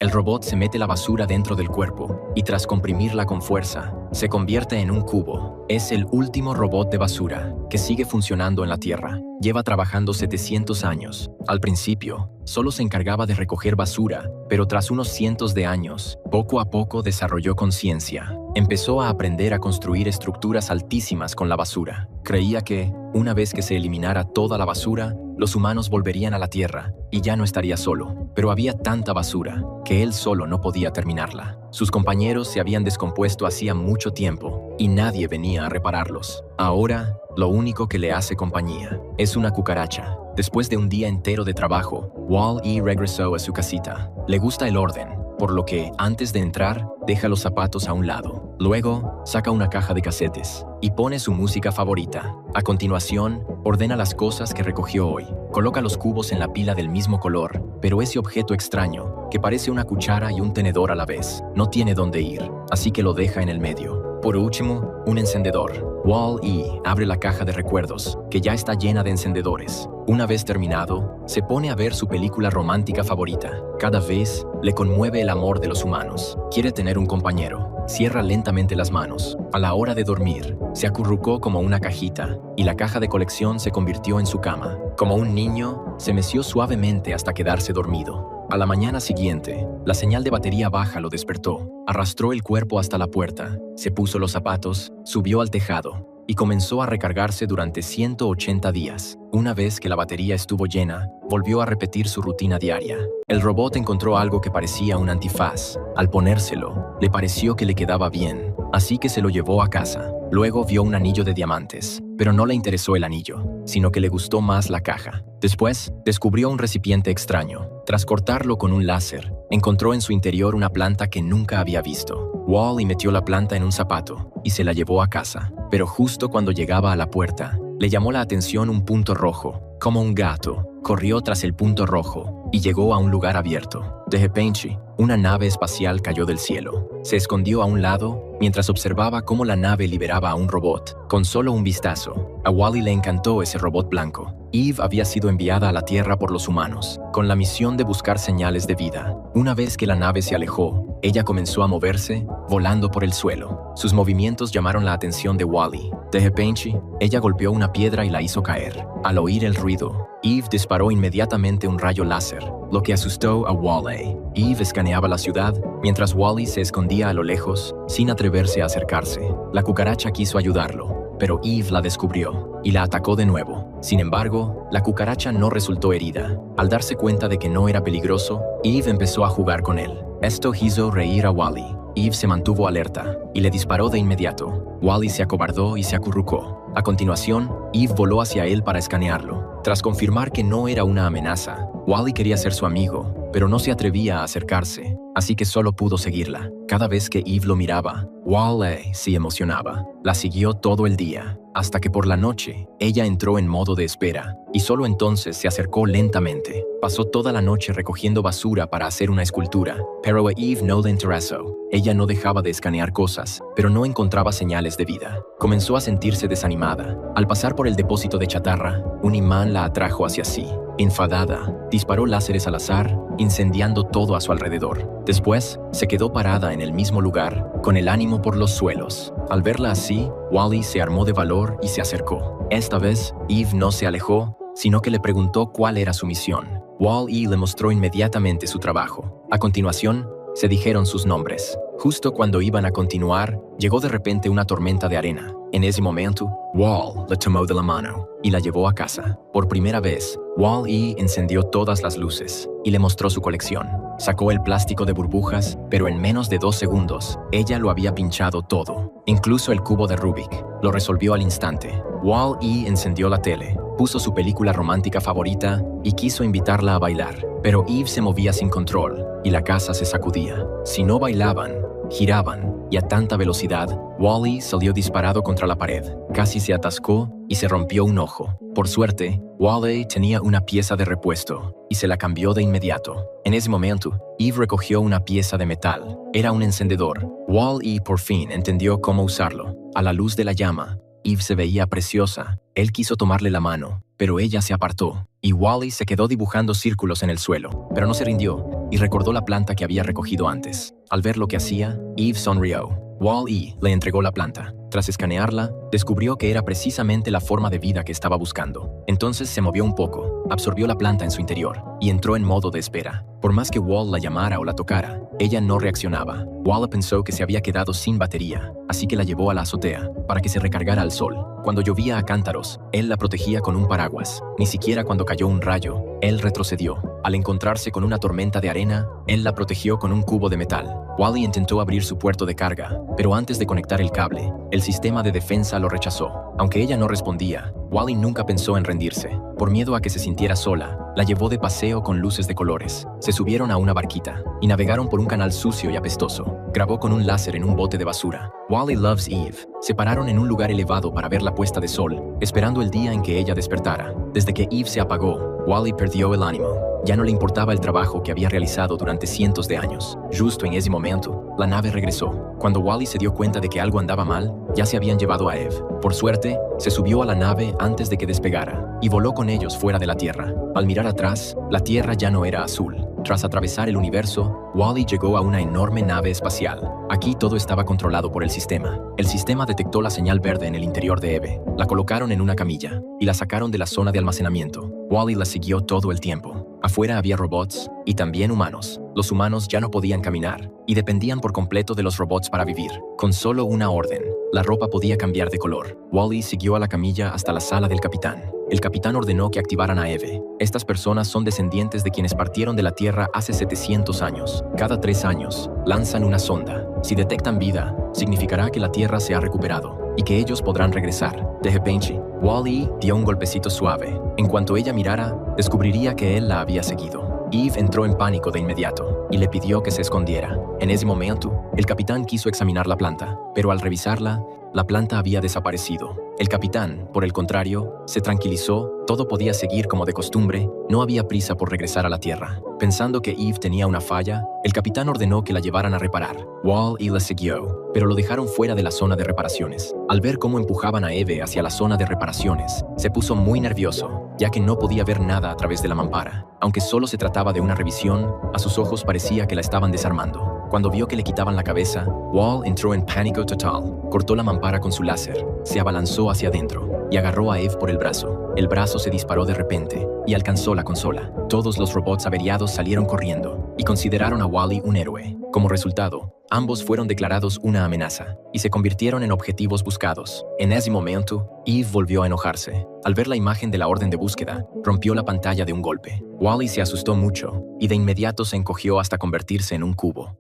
El robot se mete la basura dentro del cuerpo y tras comprimirla con fuerza, se convierte en un cubo. Es el último robot de basura que sigue funcionando en la Tierra. Lleva trabajando 700 años. Al principio, solo se encargaba de recoger basura, pero tras unos cientos de años, poco a poco desarrolló conciencia. Empezó a aprender a construir estructuras altísimas con la basura. Creía que, una vez que se eliminara toda la basura, los humanos volverían a la Tierra y ya no estaría solo. Pero había tanta basura que él solo no podía terminarla. Sus compañeros se habían descompuesto hacía mucho tiempo y nadie venía a repararlos. Ahora, lo único que le hace compañía es una cucaracha. Después de un día entero de trabajo, Wall-E regresó a su casita. Le gusta el orden, por lo que, antes de entrar, deja los zapatos a un lado. Luego, saca una caja de casetes y pone su música favorita. A continuación, ordena las cosas que recogió hoy. Coloca los cubos en la pila del mismo color, pero ese objeto extraño, que parece una cuchara y un tenedor a la vez, no tiene dónde ir, así que lo deja en el medio. Por último, un encendedor. Wall-E abre la caja de recuerdos, que ya está llena de encendedores. Una vez terminado, se pone a ver su película romántica favorita. Cada vez le conmueve el amor de los humanos. Quiere tener un compañero. Cierra lentamente las manos. A la hora de dormir, se acurrucó como una cajita y la caja de colección se convirtió en su cama. Como un niño, se meció suavemente hasta quedarse dormido. A la mañana siguiente, la señal de batería baja lo despertó. Arrastró el cuerpo hasta la puerta, se puso los zapatos, subió al tejado y comenzó a recargarse durante 180 días. Una vez que la batería estuvo llena, volvió a repetir su rutina diaria. El robot encontró algo que parecía un antifaz. Al ponérselo, le pareció que le quedaba bien, así que se lo llevó a casa. Luego vio un anillo de diamantes, pero no le interesó el anillo, sino que le gustó más la caja. Después, descubrió un recipiente extraño. Tras cortarlo con un láser, encontró en su interior una planta que nunca había visto. Wall-E metió la planta en un zapato y se la llevó a casa. Pero justo cuando llegaba a la puerta, le llamó la atención un punto rojo. Como un gato, corrió tras el punto rojo y llegó a un lugar abierto. De repente, una nave espacial cayó del cielo. Se escondió a un lado mientras observaba cómo la nave liberaba a un robot. Con solo un vistazo, a Wall-E le encantó ese robot blanco. Eve había sido enviada a la Tierra por los humanos, con la misión de buscar señales de vida. Una vez que la nave se alejó, ella comenzó a moverse, volando por el suelo. Sus movimientos llamaron la atención de Wall-E. De repente, ella golpeó una piedra y la hizo caer. Al oír el ruido, Eve disparó inmediatamente un rayo láser, lo que asustó a Wall-E. Eve escaneaba la ciudad, mientras Wall-E se escondía a lo lejos, sin atreverse a acercarse. La cucaracha quiso ayudarlo, pero Eve la descubrió y la atacó de nuevo. Sin embargo, la cucaracha no resultó herida. Al darse cuenta de que no era peligroso, Eve empezó a jugar con él. Esto hizo reír a Wall-E. Eve se mantuvo alerta y le disparó de inmediato. Wall-E se acobardó y se acurrucó. A continuación, Eve voló hacia él para escanearlo. Tras confirmar que no era una amenaza, Wall-E quería ser su amigo, pero no se atrevía a acercarse, así que solo pudo seguirla. Cada vez que Eve lo miraba, Wall-E se emocionaba. La siguió todo el día, hasta que por la noche, ella entró en modo de espera, y solo entonces se acercó lentamente. Pasó toda la noche recogiendo basura para hacer una escultura, pero a Eve no le interesó. Ella no dejaba de escanear cosas, pero no encontraba señales de vida. Comenzó a sentirse desanimada. Al pasar por el depósito de chatarra, un imán la atrajo hacia sí. Enfadada, disparó láseres al azar, incendiando todo a su alrededor. Después, se quedó parada en el mismo lugar, con el ánimo por los suelos. Al verla así, Wall-E se armó de valor y se acercó. Esta vez, Eve no se alejó, sino que le preguntó cuál era su misión. Wall-E le mostró inmediatamente su trabajo. A continuación, se dijeron sus nombres. Justo cuando iban a continuar, llegó de repente una tormenta de arena. En ese momento, Wall la tomó de la mano y la llevó a casa. Por primera vez, Wall-E encendió todas las luces y le mostró su colección. Sacó el plástico de burbujas, pero en menos de 2 segundos, ella lo había pinchado todo, incluso el cubo de Rubik. Lo resolvió al instante. Wall-E encendió la tele, puso su película romántica favorita y quiso invitarla a bailar. Pero Eve se movía sin control y la casa se sacudía. Si no bailaban, giraban, y a tanta velocidad, Wall-E salió disparado contra la pared. Casi se atascó y se rompió un ojo. Por suerte, Wall-E tenía una pieza de repuesto y se la cambió de inmediato. En ese momento, Eve recogió una pieza de metal. Era un encendedor. Wall-E por fin entendió cómo usarlo. A la luz de la llama, Eve se veía preciosa. Él quiso tomarle la mano, pero ella se apartó, y Wall-E se quedó dibujando círculos en el suelo, pero no se rindió. y recordó la planta que había recogido antes. Al ver lo que hacía, Eve sonrió. Wall-E le entregó la planta. Tras escanearla, descubrió que era precisamente la forma de vida que estaba buscando. Entonces se movió un poco, absorbió la planta en su interior y entró en modo de espera. Por más que Wall la llamara o la tocara, ella no reaccionaba. Wall pensó que se había quedado sin batería, así que la llevó a la azotea para que se recargara al sol. Cuando llovía a cántaros, él la protegía con un paraguas. Ni siquiera cuando cayó un rayo, él retrocedió. Al encontrarse con una tormenta de arena, él la protegió con un cubo de metal. Wall-E intentó abrir su puerto de carga, pero antes de conectar el cable, el sistema de defensa lo rechazó. Aunque ella no respondía, Wall-E nunca pensó en rendirse. Por miedo a que se sintiera sola, la llevó de paseo con luces de colores. Se subieron a una barquita y navegaron por un canal sucio y apestoso. Grabó con un láser en un bote de basura. Wall-E loves Eve. Se pararon en un lugar elevado para ver la puesta de sol, esperando el día en que ella despertara. Desde que Eve se apagó, Wall-E perdió el ánimo. Ya no le importaba el trabajo que había realizado durante cientos de años. Justo en ese momento, la nave regresó. Cuando Wall-E se dio cuenta de que algo andaba mal, ya se habían llevado a Eve. Por suerte, se subió a la nave antes de que despegara y voló con ellos fuera de la Tierra. Al mirar atrás, la Tierra ya no era azul. Tras atravesar el universo, Wall-E llegó a una enorme nave espacial. Aquí todo estaba controlado por el sistema. El sistema detectó la señal verde en el interior de Eve. La colocaron en una camilla y la sacaron de la zona de almacenamiento. Wall-E la siguió todo el tiempo. Afuera había robots y también humanos. Los humanos ya no podían caminar y dependían por completo de los robots para vivir. Con solo una orden, la ropa podía cambiar de color. Wall-E siguió a la camilla hasta la sala del capitán. El capitán ordenó que activaran a Eve. Estas personas son descendientes de quienes partieron de la Tierra hace 700 años. Cada 3 años, lanzan una sonda. Si detectan vida, significará que la Tierra se ha recuperado y que ellos podrán regresar. De repente, Wall-E dio un golpecito suave. En cuanto ella mirara, descubriría que él la había seguido. Eve entró en pánico de inmediato y le pidió que se escondiera. En ese momento, el capitán quiso examinar la planta, pero al revisarla, la planta había desaparecido. El capitán, por el contrario, se tranquilizó, todo podía seguir como de costumbre, no había prisa por regresar a la Tierra. Pensando que Eve tenía una falla, el capitán ordenó que la llevaran a reparar. Wall-E la siguió, pero lo dejaron fuera de la zona de reparaciones. Al ver cómo empujaban a Eve hacia la zona de reparaciones, se puso muy nervioso, ya que no podía ver nada a través de la mampara. Aunque solo se trataba de una revisión, a sus ojos parecía que la estaban desarmando. Cuando vio que le quitaban la cabeza, Wall entró en pánico total. Cortó la mampara con su láser, se abalanzó hacia adentro y agarró a Eve por el brazo. El brazo se disparó de repente y alcanzó la consola. Todos los robots averiados salieron corriendo y consideraron a Wall-E un héroe. Como resultado, ambos fueron declarados una amenaza y se convirtieron en objetivos buscados. En ese momento, Eve volvió a enojarse. Al ver la imagen de la orden de búsqueda, rompió la pantalla de un golpe. Wall-E se asustó mucho y de inmediato se encogió hasta convertirse en un cubo.